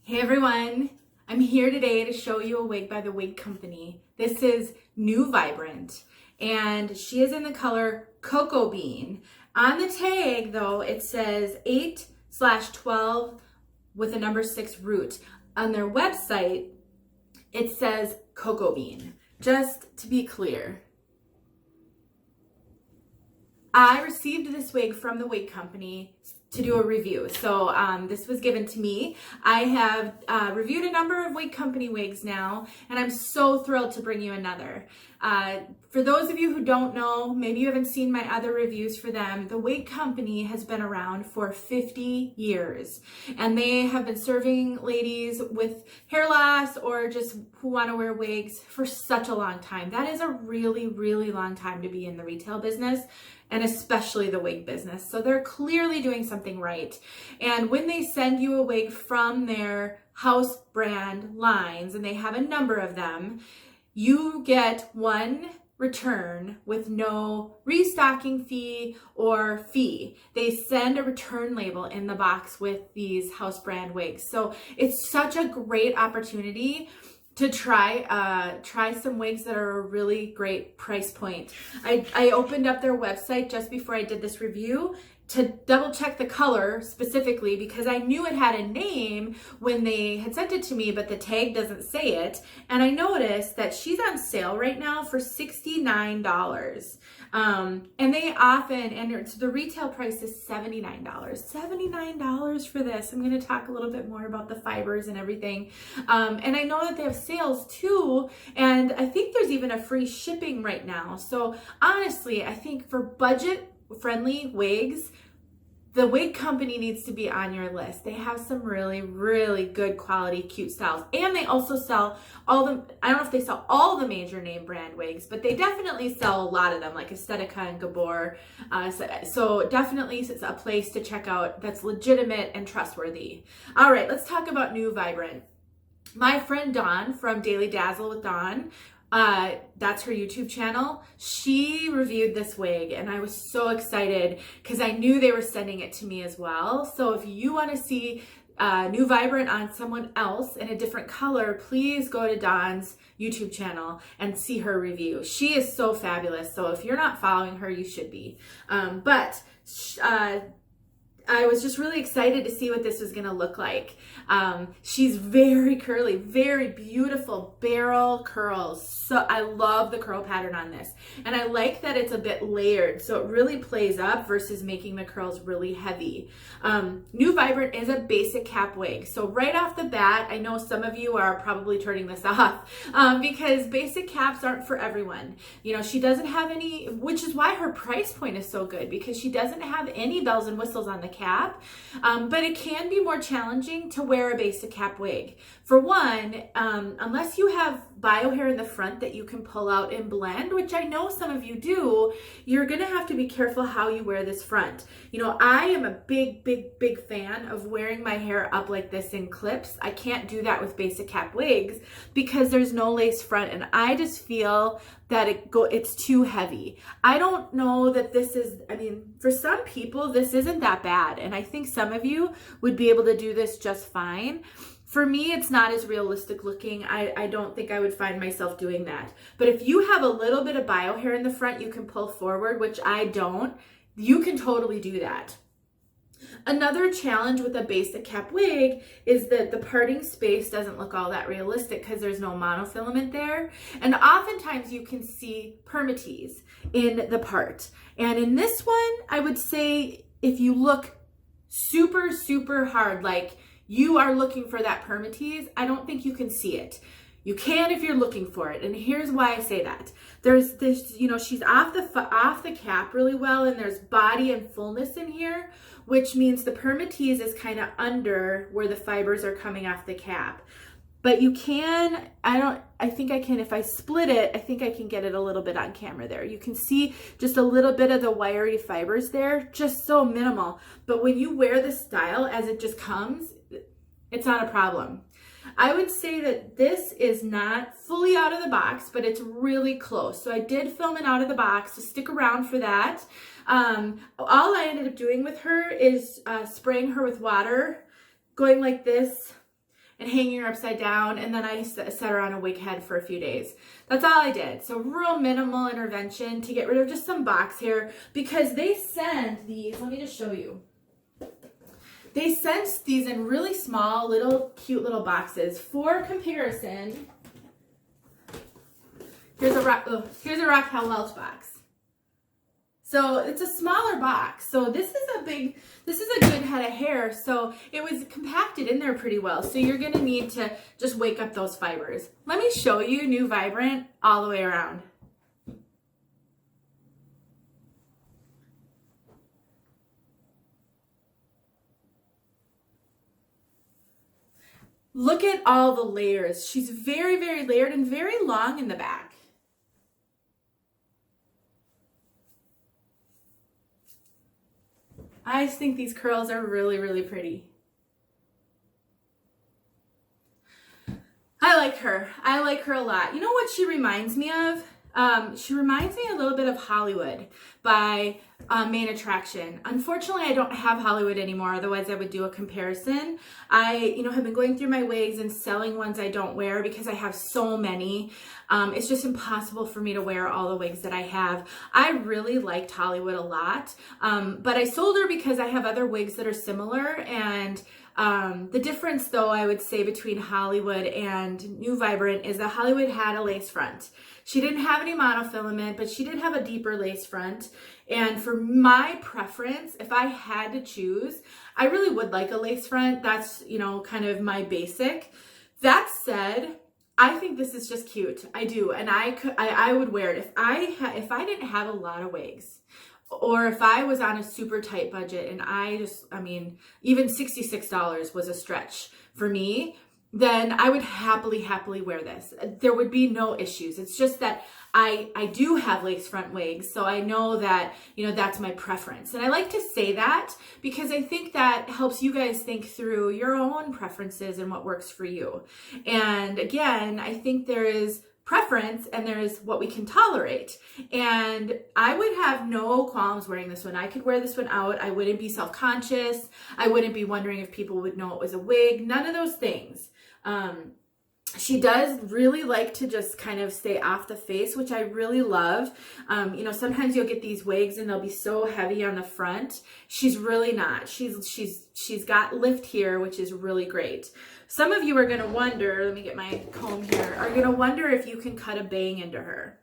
Hey everyone, I'm here today to show you a wig by the Wig Company. This is New Vibrant and she is in the color Cocoa Bean. On the tag though, it says 8/12 with a number 6 root. On their website, it says Cocoa Bean. Just to be clear. I received this wig from the Wig Company to do a review. So this was given to me. I have reviewed a number of Wig Company wigs now, and I'm so thrilled to bring you another. For those of you who don't know, maybe you haven't seen my other reviews for them, the Wig Company has been around for 50 years, and they have been serving ladies with hair loss or just who want to wear wigs for such a long time. That is a really, really long time to be in the retail business, and especially the wig business. So they're clearly doing something right. And when they send you a wig from their house brand lines, and they have a number of them, you get one return with no restocking fee or fee. They send a return label in the box with these house brand wigs. So it's such a great opportunity to try some wigs that are a really great price point. I opened up their website just before I did this review to double check the color specifically because I knew it had a name when they had sent it to me, but the tag doesn't say it. And I noticed that she's on sale right now for $69. And they often, and the retail price is $79. $79 for this. I'm going to talk a little bit more about the fibers and everything. And I know that they have sales too, and I think there's even a free shipping right now. So honestly, I think for budget friendly wigs, the Wig Company needs to be on your list. They have some really, really good quality, cute styles. And they also sell I don't know if they sell all the major name brand wigs, but they definitely sell a lot of them, like Estetica and Gabor. So definitely it's a place to check out that's legitimate and trustworthy. All right, let's talk about New Vibrant. My friend Dawn from Daily Dazzle with Dawn, that's her YouTube channel. She reviewed this wig and I was so excited because I knew they were sending it to me as well. So if you want to see New Vibrant on someone else in a different color, please go to Dawn's YouTube channel and see her review. She is so fabulous. So if you're not following her, you should be. I was just really excited to see what this was gonna look like. She's very curly, very beautiful barrel curls. So I love the curl pattern on this. And I like that it's a bit layered, so it really plays up versus making the curls really heavy. New Vibrant is a basic cap wig. So right off the bat, I know some of you are probably turning this off because basic caps aren't for everyone. You know, she doesn't have any, which is why her price point is so good, because she doesn't have any bells and whistles on the cap, but it can be more challenging to wear a basic cap wig. For one, unless you have bio hair in the front that you can pull out and blend, which I know some of you do, you're gonna have to be careful how you wear this front. You know, I am a big fan of wearing my hair up like this in clips. I can't do that with basic cap wigs because there's no lace front, and I just feel that it's too heavy. I don't know that this is, I mean, for some people, this isn't that bad. And I think some of you would be able to do this just fine. For me, it's not as realistic looking. I don't think I would find myself doing that. But if you have a little bit of bio hair in the front you can pull forward, which I don't, you can totally do that. Another challenge with a basic cap wig is that the parting space doesn't look all that realistic because there's no monofilament there. And oftentimes you can see permittees in the part. And in this one, I would say if you look super hard, like you are looking for that permittees, I don't think you can see it. You can if you're looking for it. And here's why I say that. There's this, you know, she's off the cap really well, and there's body and fullness in here, which means the permittees is kind of under where the fibers are coming off the cap. But you can, I think I can, if I split it, I think I can get it a little bit on camera there. You can see just a little bit of the wiry fibers there, just so minimal. But when you wear this style as it just comes, it's not a problem. I would say that this is not fully out of the box, but it's really close. So I did film it out of the box, so stick around for that. All I ended up doing with her is spraying her with water, going like this, and hanging her upside down, and then I set her on a wig head for a few days. That's all I did. So real minimal intervention to get rid of just some box hair, because they send these, let me just show you. They sent these in really small, little, cute little boxes. For comparison, here's a Raquel Welch box. So it's a smaller box. So this is a good head of hair. So it was compacted in there pretty well. So you're gonna need to just wake up those fibers. Let me show you New Vibrant all the way around. Look at all the layers. She's very, very layered and very long in the back. I just think these curls are really, really pretty. I like her. I like her a lot. You know what she reminds me of? She reminds me a little bit of Hollywood by Main Attraction. Unfortunately, I don't have Hollywood anymore. Otherwise, I would do a comparison. I, have been going through my wigs and selling ones I don't wear because I have so many. It's just impossible for me to wear all the wigs that I have. I really liked Hollywood a lot, but I sold her because I have other wigs that are similar. And the difference, though, I would say between Hollywood and New Vibrant is that Hollywood had a lace front. She didn't have any monofilament, but she did have a deeper lace front. And for my preference, if I had to choose, I really would like a lace front. That's, kind of my basic. That said, I think this is just cute. I do. And I would wear it if I didn't have a lot of wigs, or if I was on a super tight budget and even $66 was a stretch for me, then I would happily wear this. There would be no issues. It's just that I do have lace front wigs, so I know that, that's my preference. And I like to say that because I think that helps you guys think through your own preferences and what works for you. And again, I think there is preference and there's what we can tolerate. And I would have no qualms wearing this one. I could wear this one out. I wouldn't be self-conscious. I wouldn't be wondering if people would know it was a wig. None of those things. She does really like to just kind of stay off the face, which I really love. Sometimes you'll get these wigs and they'll be so heavy on the front. She's really not. She's got lift here, which is really great. Some of you are going to wonder, let me get my comb here, are going to wonder if you can cut a bang into her.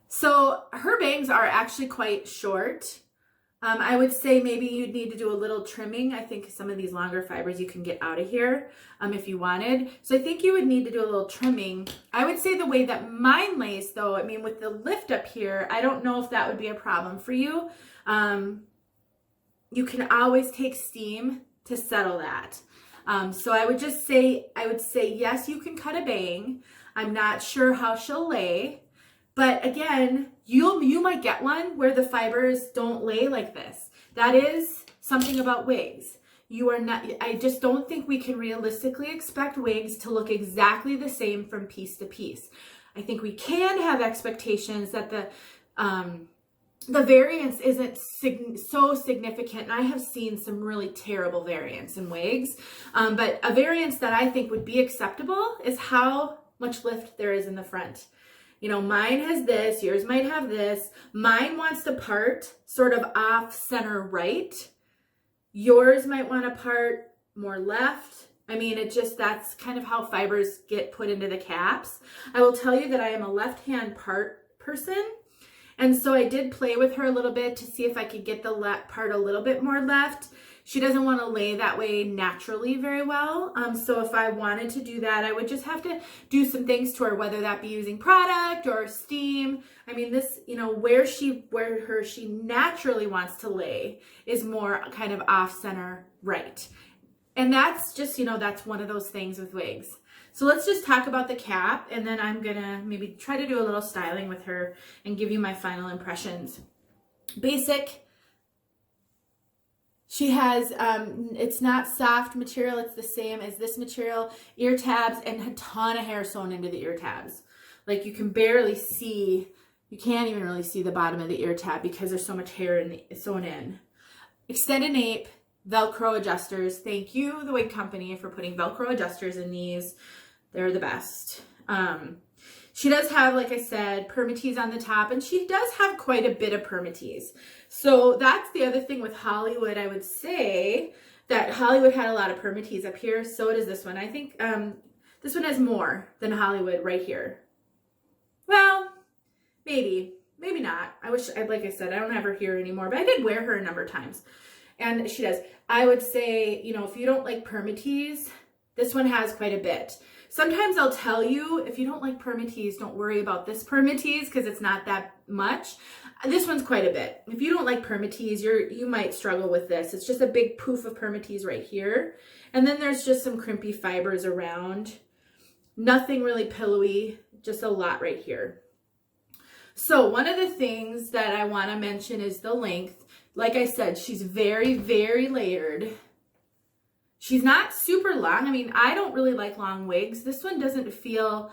So her bangs are actually quite short. I would say maybe you'd need to do a little trimming. I think some of these longer fibers you can get out of here if you wanted. So I think you would need to do a little trimming. I would say the way that mine lays, though, with the lift up here, I don't know if that would be a problem for you. You can always take steam to settle that. So I would say yes, you can cut a bang. I'm not sure how she'll lay. But again, you might get one where the fibers don't lay like this. That is something about wigs. I just don't think we can realistically expect wigs to look exactly the same from piece to piece. I think we can have expectations that the variance isn't so significant. And I have seen some really terrible variance in wigs. But a variance that I think would be acceptable is how much lift there is in the front. Mine has this, yours might have this. Mine wants to part sort of off center right. Yours might want to part more left. That's kind of how fibers get put into the caps. I will tell you that I am a left-hand part person. And so I did play with her a little bit to see if I could get the part a little bit more left. She doesn't want to lay that way naturally very well. So if I wanted to do that, I would just have to do some things to her, whether that be using product or steam. This, where she naturally wants to lay is more kind of off center right. And that's just, that's one of those things with wigs. So let's just talk about the cap, and then I'm gonna maybe try to do a little styling with her and give you my final impressions. Basic. She has, it's not soft material, it's the same as this material, ear tabs, and a ton of hair sewn into the ear tabs. Like you can barely see, you can't even really see the bottom of the ear tab because there's so much hair sewn in. Extended nape, Velcro adjusters. Thank you, the Wig Company, for putting Velcro adjusters in these. They're the best. She does have, like I said, permittees on the top, and she does have quite a bit of permittees. So that's the other thing with Hollywood. I would say that Hollywood had a lot of permittees up here. So does this one. I think this one has more than Hollywood right here. Well, maybe not. I wish, like I said, I don't have her here anymore, but I did wear her a number of times. And she does. I would say, you know, if you don't like permittees, this one has quite a bit. Sometimes I'll tell you, if you don't like permittees, don't worry about this permittees because it's not that much. This one's quite a bit. If you don't like permittees, you might struggle with this. It's just a big poof of permittees right here. And then there's just some crimpy fibers around. Nothing really pillowy, just a lot right here. So one of the things that I want to mention is the length. Like I said, she's very, very layered. She's not super long. I mean, I don't really like long wigs. This one doesn't feel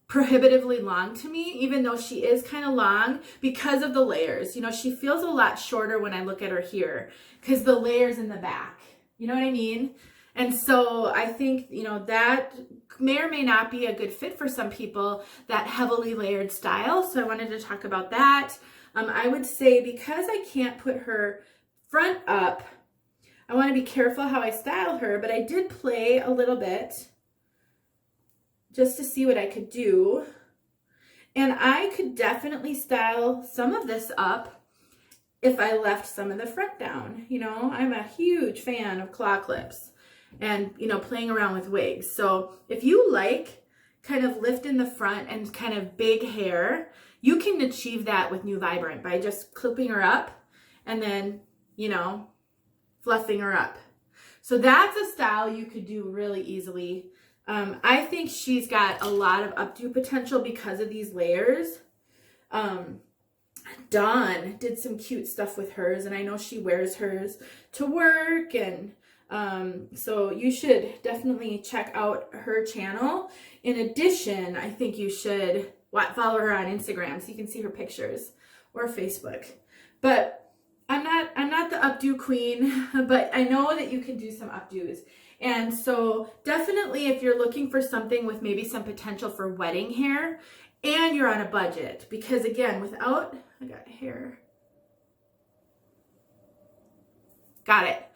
prohibitively long to me, even though she is kind of long because of the layers. You know, she feels a lot shorter when I look at her here because the layers in the back. You know what I mean? And so I think, you know, that may or may not be a good fit for some people, that heavily layered style. So I wanted to talk about that. I would say because I can't put her front up, I want to be careful how I style her, but I did play a little bit just to see what I could do. And I could definitely style some of this up if I left some of the front down. You know, I'm a huge fan of claw clips and, you know, playing around with wigs. So if you like kind of lift in the front and kind of big hair, you can achieve that with New Vibrant by just clipping her up and then, you know, fluffing her up. So that's a style you could do really easily. I think she's got a lot of updo potential because of these layers. Dawn did some cute stuff with hers, and I know she wears hers to work, and so you should definitely check out her channel. In addition, I think you should follow her on Instagram so you can see her pictures, or Facebook. But I'm not the updo queen, but I know that you can do some updos. And so definitely if you're looking for something with maybe some potential for wedding hair and you're on a budget, because again, without, I got hair. Got it.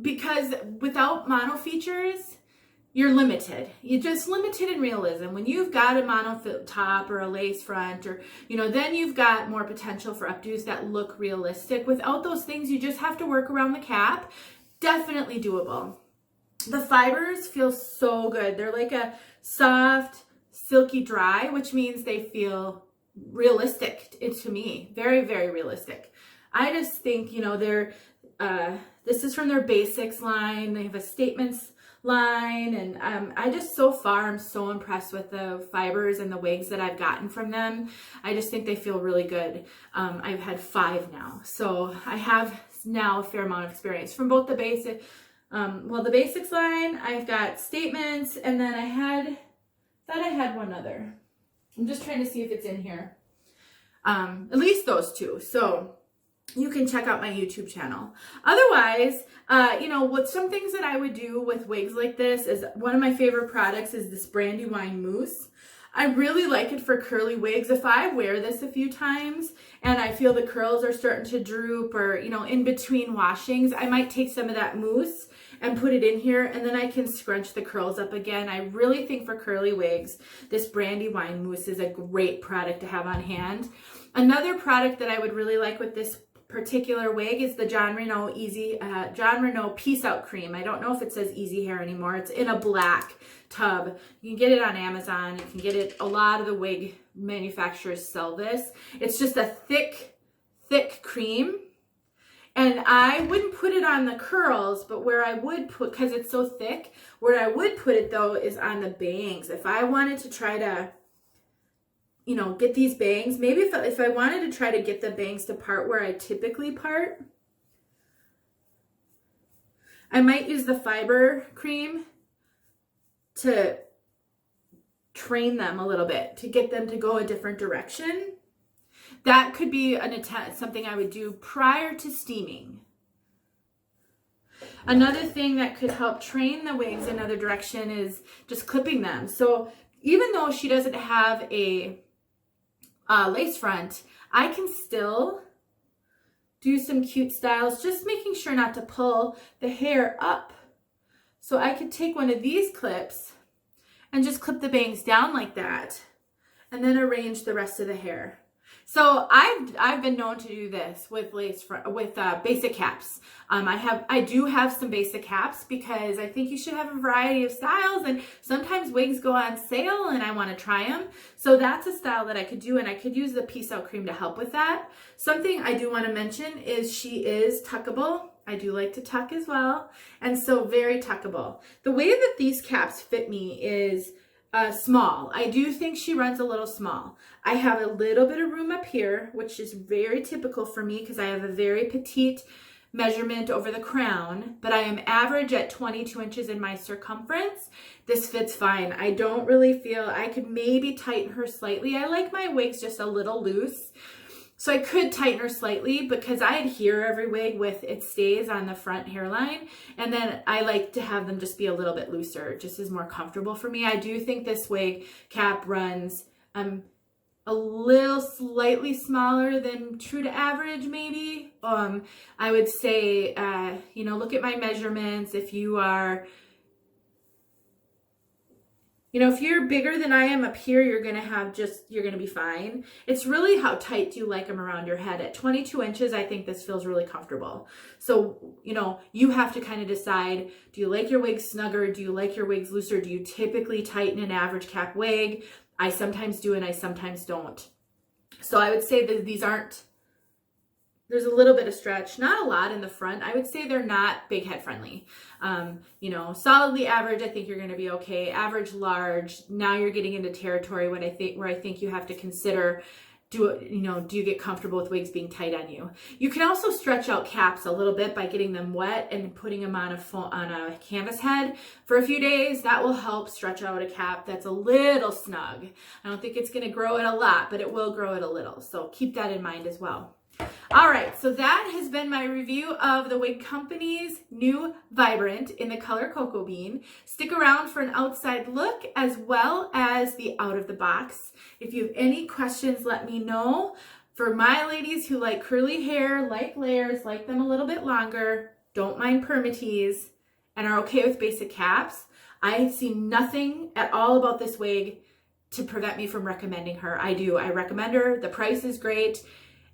Because without mono features, you're limited. You're just limited in realism. When you've got a mono top or a lace front, or, you know, then you've got more potential for updos that look realistic. Without those things, you just have to work around the cap. Definitely doable. The fibers feel so good. They're like a soft, silky dry, which means they feel realistic to me. Very, very realistic. I just think, you know, they're, this is from their basics line. They have a statements line, and I just, so far, I'm so impressed with the fibers and the wigs that I've gotten from them. I just think they feel really good. I've had 5 now, so I have now a fair amount of experience from both the basic, the basics line. I've got statements, and then I thought I had one other. I'm just trying to see if it's in here. At least those 2. So you can check out my YouTube channel. Otherwise, you know, with some things that I would do with wigs like this is, one of my favorite products is this Brandywine Mousse. I really like it for curly wigs. If I wear this a few times and I feel the curls are starting to droop, or, you know, in between washings, I might take some of that mousse and put it in here, and then I can scrunch the curls up again. I really think for curly wigs, this Brandywine Mousse is a great product to have on hand. Another product that I would really like with this particular wig is the John Renault Peace Out Cream. I don't know if it says Easy Hair anymore. It's in a black tub. You can get it on Amazon. You can get it, a lot of the wig manufacturers sell this. It's just a thick cream. And I wouldn't put it on the curls, but where I would put, because it's so thick, where I would put it though is on the bangs. If I wanted to try to, you know, get these bangs, maybe if I wanted to try to get the bangs to part where I typically part, I might use the fiber cream to train them a little bit, to get them to go a different direction. That could be something I would do prior to steaming. Another thing that could help train the wigs another direction is just clipping them. So even though she doesn't have a lace front, I can still do some cute styles, just making sure not to pull the hair up. So I could take one of these clips and just clip the bangs down like that, and then arrange the rest of the hair. So I've been known to do this with basic caps. I do have some basic caps because I think you should have a variety of styles, and sometimes wigs go on sale and I want to try them. So that's a style that I could do, and I could use the Peace Out cream to help with that. Something I do want to mention is she is tuckable. I do like to tuck as well, and so very tuckable. The way that these caps fit me is small. I do think she runs a little small. I have a little bit of room up here, which is very typical for me because I have a very petite measurement over the crown, but I am average at 22 inches in my circumference. This fits fine. I don't really feel, I could maybe tighten her slightly. I like my wigs just a little loose. So I could tighten her slightly because I adhere every wig with it stays on the front hairline. And then I like to have them just be a little bit looser. It just is more comfortable for me. I do think this wig cap runs a little slightly smaller than true to average maybe. I would say, you know, look at my measurements. If you are, you know, if you're bigger than I am up here, you're going to be fine. It's really how tight do you like them around your head. At 22 inches, I think this feels really comfortable. So, you know, you have to kind of decide, do you like your wigs snugger? Do you like your wigs looser? Do you typically tighten an average cap wig? I sometimes do and I sometimes don't. So I would say that these aren't, there's a little bit of stretch, not a lot in the front. I would say they're not big head friendly. You know, solidly average, I think you're going to be okay. Average, large. Now you're getting into territory where I think you have to consider, do you get comfortable with wigs being tight on you? You can also stretch out caps a little bit by getting them wet and putting them on a canvas head for a few days. That will help stretch out a cap that's a little snug. I don't think it's going to grow it a lot, but it will grow it a little. So keep that in mind as well. All right, so that has been my review of the Wig Company's new Vibrant in the color Cocoa Bean. Stick around for an outside look as well as the out of the box. If you have any questions, let me know. For my ladies who like curly hair, like layers, like them a little bit longer, don't mind permittees, and are okay with basic caps, I see nothing at all about this wig to prevent me from recommending her. I do. I recommend her. The price is great.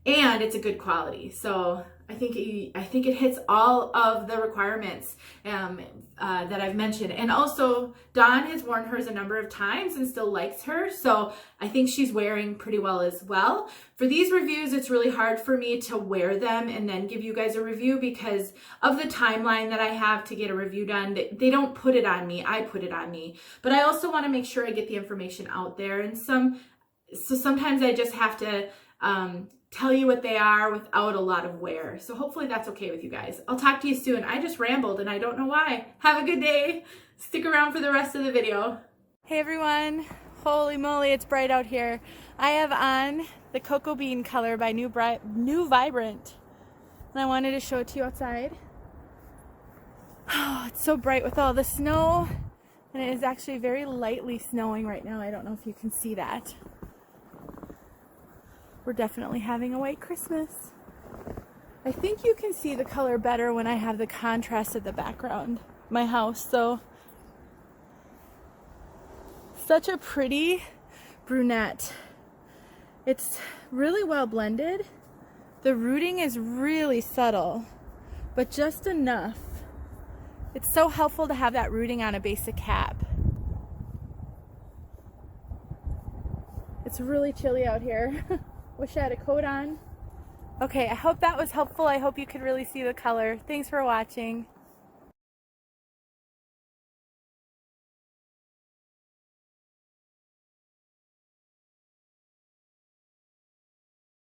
And it's a good quality. So I think it hits all of the requirements that I've mentioned. And also, Dawn has worn hers a number of times and still likes her. So I think she's wearing pretty well as well. For these reviews, it's really hard for me to wear them and then give you guys a review because of the timeline that I have to get a review done. They don't put it on me. I put it on me. But I also want to make sure I get the information out there. And so sometimes I just have to tell you what they are without a lot of wear. So hopefully that's okay with you guys. I'll talk to you soon. I just rambled and I don't know why. Have a good day. Stick around for the rest of the video. Hey everyone. Holy moly, it's bright out here. I have on the Cocoa Bean color by New Vibrant. And I wanted to show it to you outside. Oh, it's so bright with all the snow. And it is actually very lightly snowing right now. I don't know if you can see that. We're definitely having a white Christmas. I think you can see the color better when I have the contrast of the background, my house. So, such a pretty brunette. It's really well blended. The rooting is really subtle, but just enough. It's so helpful to have that rooting on a basic cap. It's really chilly out here. Wish I had a coat on. Okay, I hope that was helpful. I hope you could really see the color. Thanks for watching.